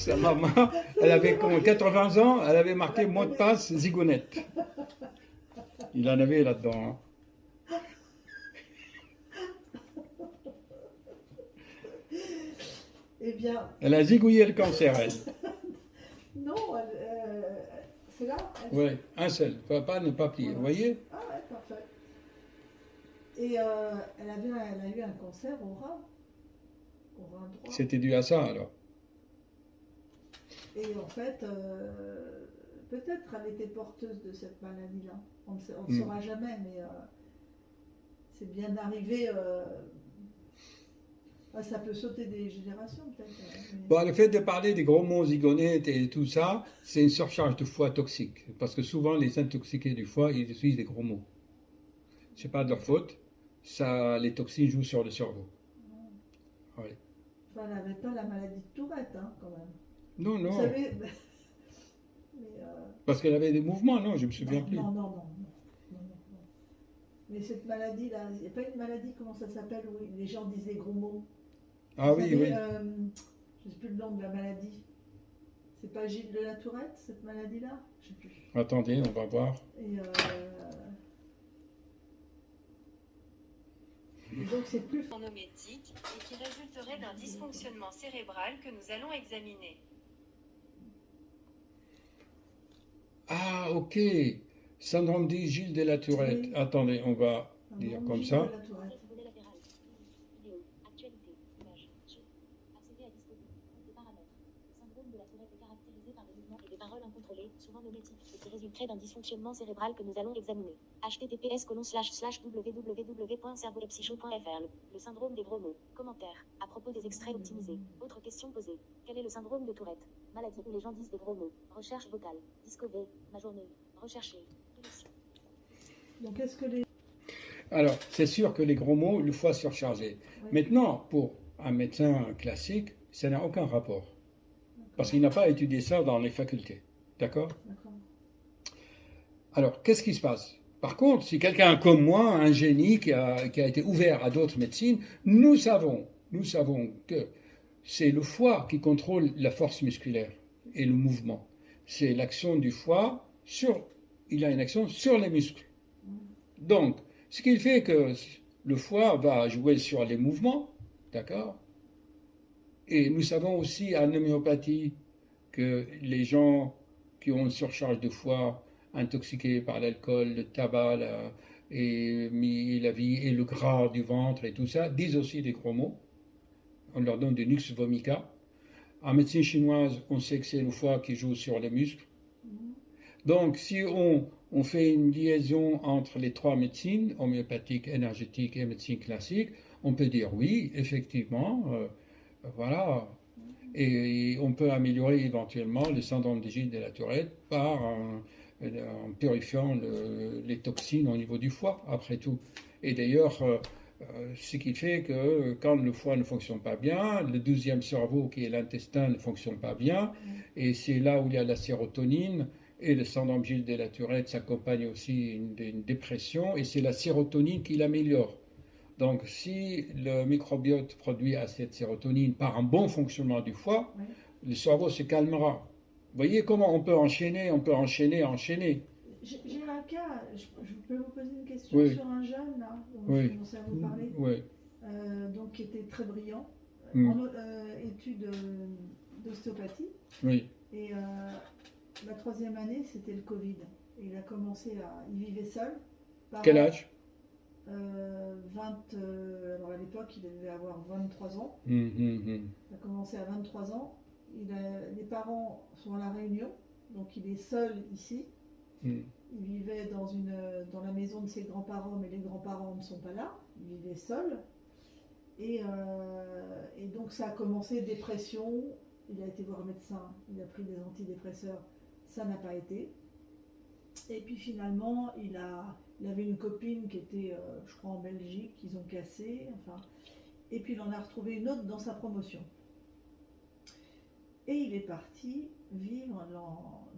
Sa maman, elle avait comme 80 ans, elle avait marqué mot de passe zigounette. Il en avait là-dedans. Hein. Eh bien, Elle a zigouillé le cancer, elle. non, c'est là. Oui, un seul. Papa ne pas plier. Voilà. Vous voyez? Ah ouais, parfait. Et elle a eu un cancer au rein droit. C'était dû à ça alors. Et en fait, peut-être elle était porteuse de cette maladie-là. On ne Mm. saura jamais, mais c'est bien arrivé. Ça peut sauter des générations, peut-être. Mais... Bon, le fait de parler des gros mots zigounette et tout ça, c'est une surcharge de foie toxique. Parce que souvent, les intoxiqués du foie, ils utilisent des gros mots. C'est pas de leur faute. Ça, les toxines jouent sur le cerveau. Ouais. Enfin, elle n'avait pas la maladie de Tourette, hein, quand même. Non, Vous non. savez, mais, Parce qu'elle avait des mouvements, non, je me souviens non, plus. non. Mais cette maladie-là, il n'y a pas une maladie, comment ça s'appelle, où les gens disent des gros mots. Ah Vous oui, savez, oui. je ne sais plus le nom de la maladie. C'est pas Gilles de la Tourette, cette maladie-là? Je sais plus. Attendez, on va voir. Et donc c'est plus... Phénométique et qui résulterait d'un dysfonctionnement cérébral que nous allons examiner. Ah, ok. Syndrome dit Gilles de la Tourette. Oui. Attendez, on va dire Non, comme Gilles ça. de la Tourette. Volet latéral. Vidéo. Actualité. Image. Jeu. Accéder à Discovery. Des paramètres. Le syndrome de la Tourette est caractérisé par des mouvements et des paroles incontrôlées, souvent nométiques, et qui résulteraient d'un dysfonctionnement cérébral que nous allons examiner. https://www.cerveletpsycho.fr. Le syndrome des gros mots. Commentaires. À propos des extraits optimisés. Autre question posée. Quel est le syndrome de Tourette? Maladie où les gens disent des gros mots. Recherche vocale. Discovery. Ma journée. Rechercher. Donc est-ce que les... Alors, c'est sûr que les gros mots, le foie surchargé. Oui. Maintenant, pour un médecin classique, ça n'a aucun rapport. Parce qu'il n'a pas étudié ça dans les facultés. D'accord? D'accord. Alors, qu'est-ce qui se passe? Par contre, si quelqu'un comme moi, un génie qui a été ouvert à d'autres médecines, nous savons que c'est le foie qui contrôle la force musculaire et le mouvement. C'est l'action du foie il a une action sur les muscles. Donc, ce qui fait que le foie va jouer sur les mouvements, d'accord? Et nous savons aussi en homéopathie que les gens qui ont une surcharge de foie, intoxiqués par l'alcool, le tabac, et la vie et le gras du ventre et tout ça, disent aussi des gros mots. On leur donne des nux vomica. En médecine chinoise, on sait que c'est le foie qui joue sur les muscles. Donc, si on fait une liaison entre les trois médecines, homéopathique, énergétique et médecine classique, on peut dire oui, effectivement, voilà. Et on peut améliorer éventuellement le syndrome de Gilles de la Tourette en purifiant les toxines au niveau du foie, après tout. Et d'ailleurs, ce qui fait que quand le foie ne fonctionne pas bien, le deuxième cerveau qui est l'intestin ne fonctionne pas bien, et c'est là où il y a la sérotonine, et le syndrome Gilles de la Tourette s'accompagne aussi d'une dépression, et c'est la sérotonine qui l'améliore. Donc, si le microbiote produit assez de sérotonine par un bon fonctionnement du foie, Oui. le cerveau se calmera. Vous voyez comment on peut enchaîner. J'ai un cas, je peux vous poser une question Oui. sur un jeune, là, dont Oui. je commençais à vous parler, Oui. donc qui était très brillant, Mm. en études d'ostéopathie, Oui. et la troisième année, c'était le Covid. Et il a commencé il vivait seul. Quel âge? Alors à l'époque, il devait avoir 23 ans. Il Il a commencé à 23 ans. Les parents sont à La Réunion, donc il est seul ici. Il vivait dans la maison de ses grands-parents, mais les grands-parents ne sont pas là. Il vivait seul. Et donc ça a commencé, dépression. Il a été voir un médecin, il a pris des antidépresseurs. Ça n'a pas été. Et puis finalement, il avait une copine qui était, je crois, en Belgique, qu'ils ont cassé. Enfin, et puis il en a retrouvé une autre dans sa promotion. Et il est parti vivre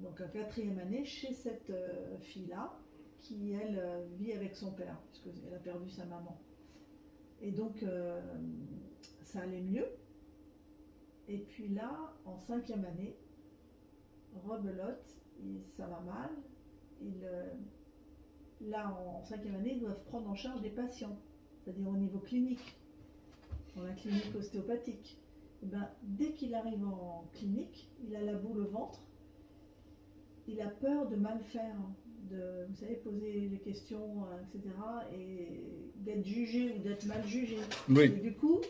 donc en quatrième année chez cette fille-là, qui elle vit avec son père, puisqu'elle a perdu sa maman. Et donc ça allait mieux. Et puis là, en 5e année, rebelote, ça va mal. Là, en 5e année, ils doivent prendre en charge des patients, c'est-à-dire au niveau clinique, dans la clinique ostéopathique. Et ben, dès qu'il arrive en clinique, il a la boule au ventre, il a peur de mal faire, vous savez, poser les questions, etc., et d'être jugé ou d'être mal jugé. Oui. Et du coup,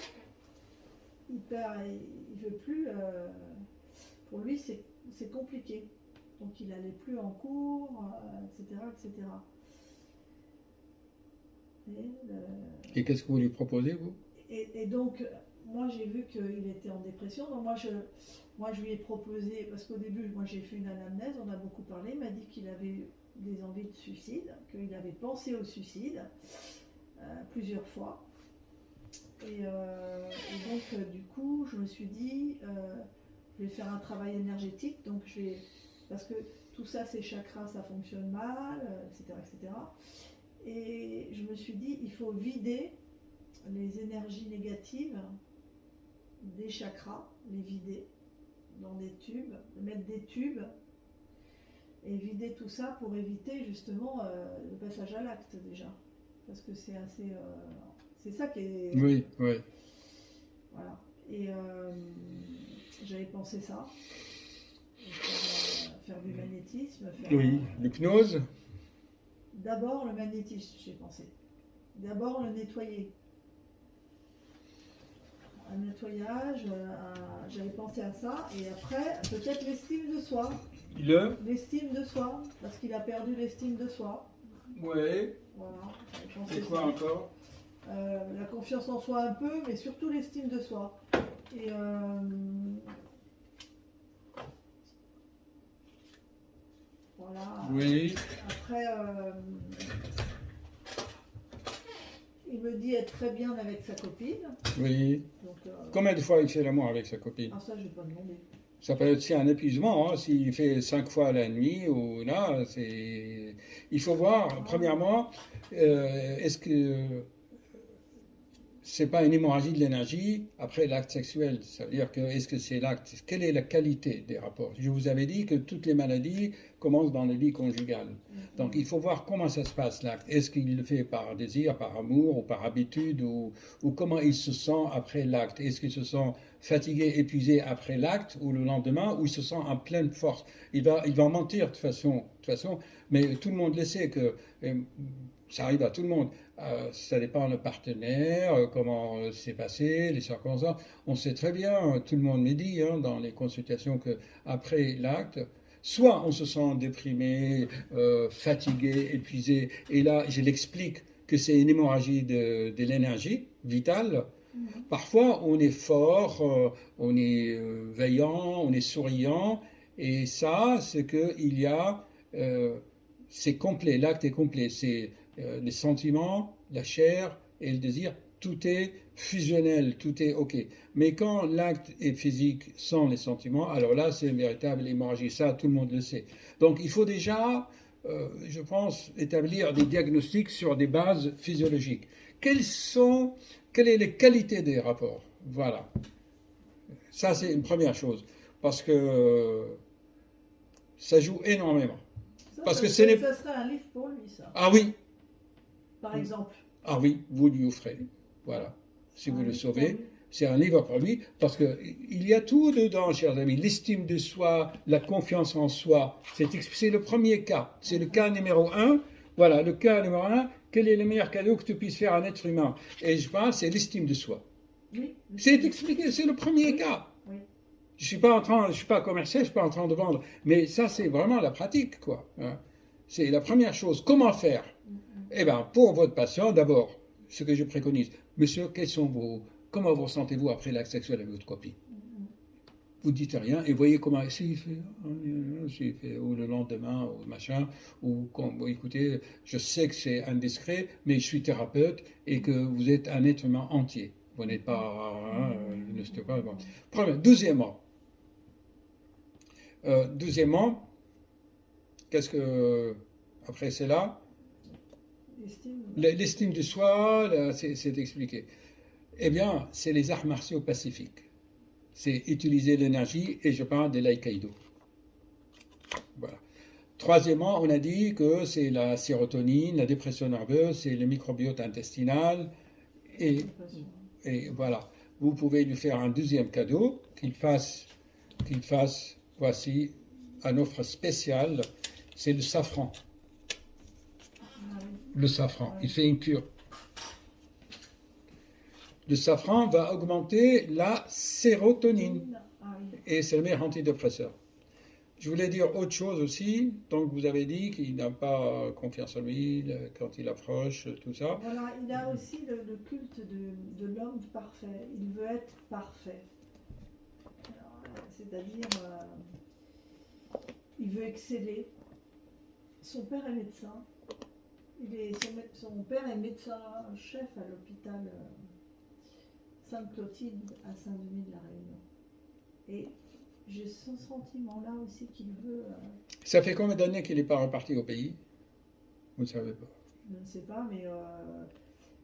il veut plus, pour lui, c'est compliqué. Donc il n'allait plus en cours, etc., etc. Et qu'est-ce que vous lui proposez, vous? Et donc, moi j'ai vu qu'il était en dépression, donc moi je lui ai proposé, parce qu'au début, moi j'ai fait une anamnèse, on a beaucoup parlé, il m'a dit qu'il avait des envies de suicide, qu'il avait pensé au suicide plusieurs fois. Et donc, du coup, je me suis dit, je vais faire un travail énergétique, donc parce que tout ça, ces chakras, ça fonctionne mal, etc., etc. Et je me suis dit, il faut vider les énergies négatives des chakras, les vider dans des tubes, mettre des tubes et vider tout ça pour éviter justement le passage à l'acte déjà. Parce que c'est assez... c'est ça qui est... Oui, oui. Voilà. Et j'avais pensé ça. Faire du magnétisme. Oui, l'hypnose. D'abord le magnétisme, j'ai pensé. D'abord le nettoyer. Un nettoyage, j'avais pensé à ça. Et après, peut-être l'estime de soi. L'estime de soi, parce qu'il a perdu l'estime de soi. Oui. Voilà. Et quoi encore? La confiance en soi un peu, mais surtout l'estime de soi. Et voilà. Oui. Après, il me dit être très bien avec sa copine. Oui. Donc, combien de fois il fait l'amour avec sa copine? Ah, ça, je n'ai pas demandé. Ça peut être aussi un épuisement, hein, s'il fait 5 fois la nuit, ou là, c'est... Il faut voir, premièrement, est-ce que c'est pas une hémorragie de l'énergie après l'acte sexuel? Ça veut dire que, est-ce que c'est l'acte? Quelle est la qualité des rapports? Je vous avais dit que toutes les maladies commencent dans le lit conjugal. Donc il faut voir comment ça se passe l'acte. Est-ce qu'il le fait par désir, par amour, ou par habitude, ou comment il se sent après l'acte? Est-ce qu'il se sent fatigué, épuisé après l'acte, ou le lendemain, ou il se sent en pleine force? Il va mentir de toute façon, mais tout le monde le sait que... ça arrive à tout le monde. Ça dépend le partenaire, comment c'est passé, les circonstances. On sait très bien, tout le monde me dit dans les consultations qu'après l'acte, soit on se sent déprimé, fatigué, épuisé, et là je l'explique que c'est une hémorragie de l'énergie vitale. Parfois on est fort, on est veillant, on est souriant, et ça c'est qu'il y a... c'est complet, l'acte est complet, c'est les sentiments, la chair et le désir, tout est fusionnel, tout est ok. Mais quand l'acte est physique sans les sentiments, alors là c'est une véritable hémorragie, ça tout le monde le sait. Donc il faut déjà, je pense, établir des diagnostics sur des bases physiologiques. Quelles sont les qualités des rapports? Voilà. Ça c'est une première chose, parce que ça joue énormément. Parce que ça serait un livre pour lui, ça. Ah oui. Par exemple. Ah oui, vous lui offrez. Voilà. Si vous le sauvez, c'est un livre pour lui, parce qu'il y a tout dedans, chers amis. L'estime de soi, la confiance en soi. C'est le premier cas. C'est le cas numéro 1. Voilà, le cas numéro 1. Quel est le meilleur cadeau que tu puisses faire à un être humain? Et je pense, c'est l'estime de soi. Oui. C'est expliqué, c'est le premier cas. Oui. Je suis pas commercial, je suis pas en train de vendre, mais ça c'est vraiment la pratique, quoi. C'est la première chose. Comment faire? Eh bien, pour votre patient, d'abord, ce que je préconise, monsieur, comment vous sentez-vous après l'acte sexuel avec votre copine? Vous dites rien et voyez comment s'il fait, ou le lendemain, ou machin, ou écoutez, je sais que c'est indiscret, mais je suis thérapeute et que vous êtes un être humain entier. Vous n'êtes pas, Deuxièmement, qu'est-ce que, après c'est là, l'estime de soi, c'est expliqué. Eh bien, c'est les arts martiaux pacifiques. C'est utiliser l'énergie, et je parle de l'aïkido. Voilà. Troisièmement, on a dit que c'est la sérotonine, la dépression nerveuse, c'est le microbiote intestinal, et, et voilà. Vous pouvez lui faire un deuxième cadeau, qu'il fasse, voici, une offre spéciale, c'est le safran. Le safran, il fait une cure. Le safran va augmenter la sérotonine, et c'est le meilleur antidépresseur. Je voulais dire autre chose aussi. Donc, vous avez dit qu'il n'a pas confiance en lui quand il approche, tout ça. Voilà, il a aussi le culte de l'homme parfait. Il veut être parfait. C'est-à-dire, il veut exceller. Son père est médecin. Son père est médecin-chef à l'hôpital Sainte-Clotilde à Saint-Denis de la Réunion. Et j'ai ce sentiment-là aussi qu'il veut... Ça fait combien d'années qu'il n'est pas reparti au pays? Vous ne savez pas? Je ne sais pas, mais...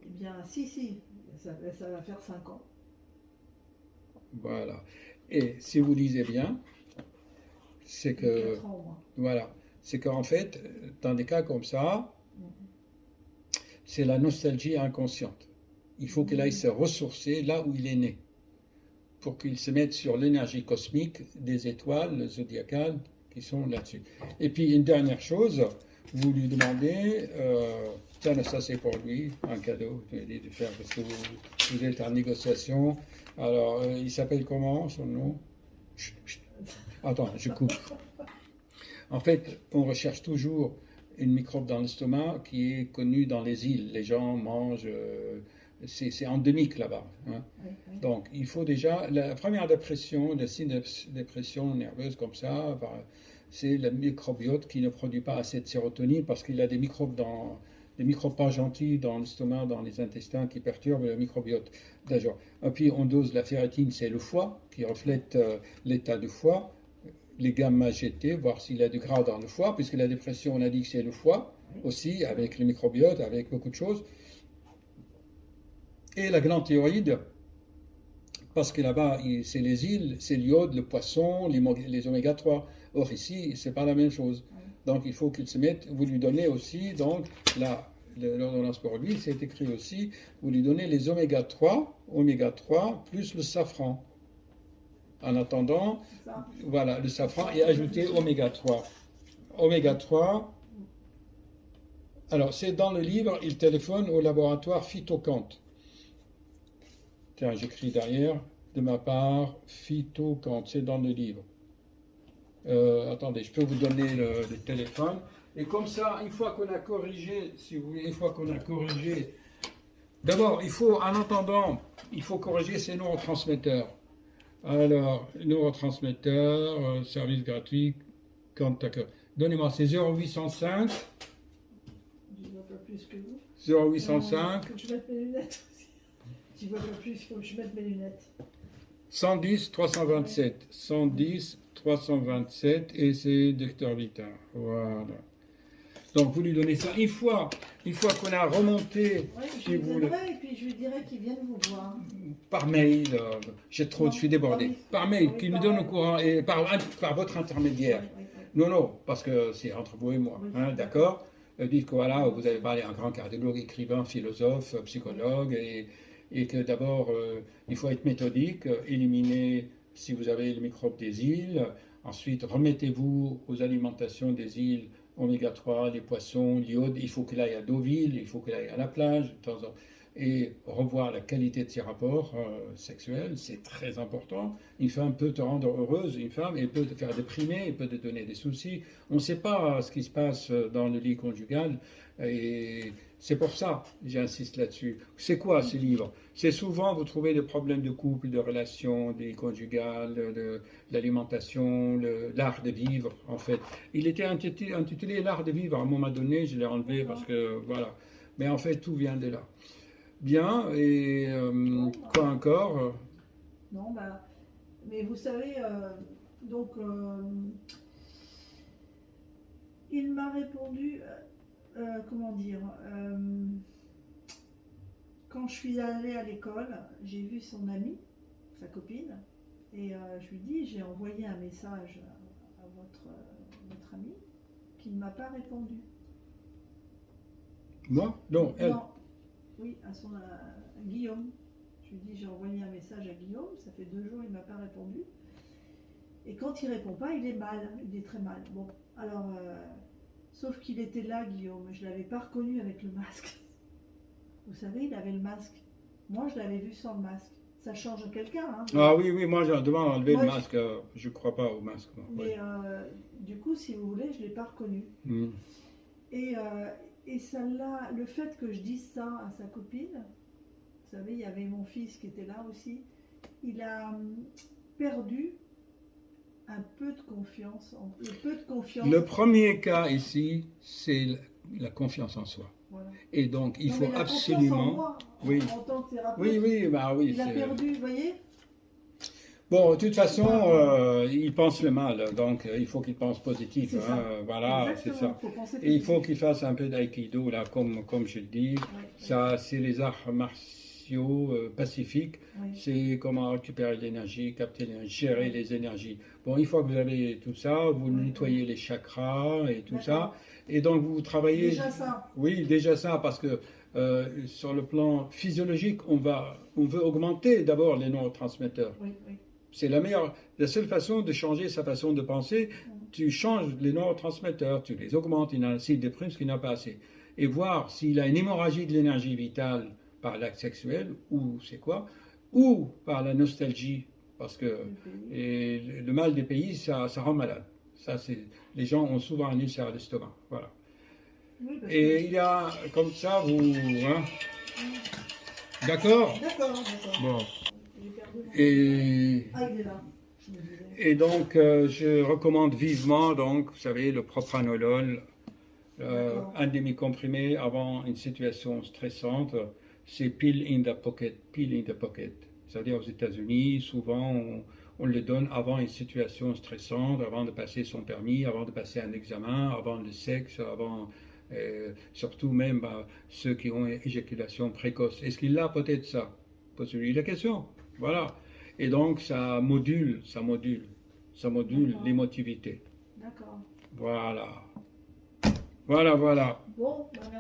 eh bien, si, ça va faire 5 ans. Voilà. Et si vous lisez bien, c'est que... 4 ans au moins. Voilà. C'est qu'en fait, dans des cas comme ça, c'est la nostalgie inconsciente. Il faut qu'il aille se ressourcer là où il est né, pour qu'il se mette sur l'énergie cosmique des étoiles zodiacales qui sont là-dessus. Et puis une dernière chose, vous lui demandez, tiens, ça c'est pour lui, un cadeau, je lui ai dit de faire, parce que vous êtes en négociation. Alors, il s'appelle comment, son nom? Chut, chut. Attends, je coupe. En fait, on recherche toujours une microbe dans l'estomac qui est connue dans les îles. Les gens mangent... c'est endémique là-bas. Hein. Oui. Donc, il faut déjà, la première dépression, le signe de dépression nerveuse comme ça, c'est le microbiote qui ne produit pas assez de sérotonine parce qu'il y a des microbes pas gentils dans l'estomac, dans les intestins qui perturbent le microbiote. D'ailleurs. Et puis, on dose la ferritine, c'est le foie qui reflète l'état du foie, les gamma GT, voir s'il y a du gras dans le foie, puisque la dépression, on a dit que c'est le foie aussi, avec le microbiote, avec beaucoup de choses. Et la glande thyroïde, parce que là-bas, c'est les îles, c'est l'iode, le poisson, les oméga 3. Or ici, c'est pas la même chose. Donc il faut qu'il se mette, vous lui donnez aussi, donc l'ordonnance pour lui, c'est écrit aussi, vous lui donnez les oméga 3 plus le safran. En attendant, voilà, le safran et ajouter oméga 3. Oméga 3, alors c'est dans le livre, il téléphone au laboratoire Phytocante. Tiens, j'écris derrière, de ma part, Phytocante, c'est dans le livre. Attendez, je peux vous donner le téléphone. Et comme ça, une fois qu'on a corrigé, si vous voulez, d'abord, il faut, en attendant, il faut corriger ces neurotransmetteurs. Alors, neurotransmetteurs, service gratuit, contact. Donnez-moi, c'est 0805. Je ne vois pas plus que vous. 0805. Faut que je mette mes lunettes aussi. Je ne vois pas plus, il faut que je mette mes lunettes. 110 327. 110 327 et c'est Dr Vita. Voilà. Donc vous lui donnez ça une fois qu'on a remonté. Oui, je lui donnerai et puis je lui dirai qu'il vienne vous voir. Par mail, je suis débordé. Par mail, qu'il me donne au courant et par votre intermédiaire. Oui. Non, parce que c'est entre vous et moi, hein, d'accord? Dites que voilà, vous avez parlé à un grand cardiologue, écrivain, philosophe, psychologue, et que d'abord, il faut être méthodique, éliminer, si vous avez le microbe des îles, ensuite remettez-vous aux alimentations des îles, oméga 3, les poissons, l'iode, il faut qu'il aille à Deauville, il faut qu'il aille à la plage, de temps en temps. Et revoir la qualité de ses rapports sexuels, c'est très important. Une femme peut te rendre heureuse, une femme, elle peut te faire déprimer, elle peut te donner des soucis. On ne sait pas ce qui se passe dans le lit conjugal, et c'est pour ça que j'insiste là-dessus. C'est quoi ce livre? C'est souvent, vous trouvez des problèmes de couple, de relations, des conjugales, de l'alimentation, l'art de vivre, en fait. Il était intitulé L'art de vivre, à un moment donné, je l'ai enlevé parce que, voilà. Mais en fait, tout vient de là. Bien, et quoi encore? Non, mais vous savez, donc, il m'a répondu, comment dire, quand je suis allée à l'école, j'ai vu son amie, sa copine, Et je lui dis, j'ai envoyé un message à votre ami qui ne m'a pas répondu. Moi? Non, elle. Non, oui, à Guillaume. Je lui dis, j'ai envoyé un message à Guillaume, ça fait 2 jours, il ne m'a pas répondu. Et quand il ne répond pas, il est mal, il est très mal. Bon, alors, sauf qu'il était là, Guillaume, je ne l'avais pas reconnu avec le masque. Vous savez, il avait le masque. Moi, je l'avais vu sans le masque. Ça change quelqu'un. Hein, Ah oui, oui, moi, je dois enlever le masque. Je ne crois pas au masque. Moi. Mais du coup, si vous voulez, je ne l'ai pas reconnu. Mm. Et ça là, le fait que je dise ça à sa copine, vous savez, il y avait mon fils qui était là aussi, il a perdu un peu de confiance. Le premier cas ici, c'est la confiance en soi. Voilà. Et donc, il faut absolument... Moi, oui. En tant que thérapeute, oui, bah oui. Il a perdu, vous voyez. Bon, de toute façon, il pense le mal, donc il faut qu'il pense positif. Hein, voilà, c'est ça. Et il faut qu'il fasse un peu d'aïkido, là, comme je le dis. Ça, c'est les arts martiaux pacifiques. C'est comment récupérer l'énergie, capter l'énergie, gérer les énergies. Bon, une fois que vous avez tout ça, vous nettoyez les chakras et tout ça. Et donc, vous travaillez... Déjà ça. Oui, déjà ça, parce que sur le plan physiologique, on veut augmenter d'abord les neurotransmetteurs. Oui. C'est la seule façon de changer sa façon de penser. Tu changes les neurotransmetteurs, tu les augmentes, il y en a s'il déprime ce qu'il n'a pas assez. Et voir s'il a une hémorragie de l'énergie vitale par l'acte sexuel, ou c'est quoi, ou par la nostalgie, parce que le mal des pays, ça rend malade. Ça, les gens ont souvent un ulcère à l'estomac. Voilà. Oui, et il y a comme ça, vous... Hein, d'accord? D'accord. Bon. Et donc, je recommande vivement, donc, vous savez, le propranolol, un demi-comprimé avant une situation stressante, c'est pill in the pocket. C'est-à-dire aux États-Unis, souvent, on le donne avant une situation stressante, avant de passer son permis, avant de passer un examen, avant le sexe, avant... surtout même ceux qui ont une éjaculation précoce. Est-ce qu'il a peut-être ça? Posez-lui la question. Voilà. Et donc, ça module l'émotivité. D'accord. Voilà. Voilà. Bon, merci.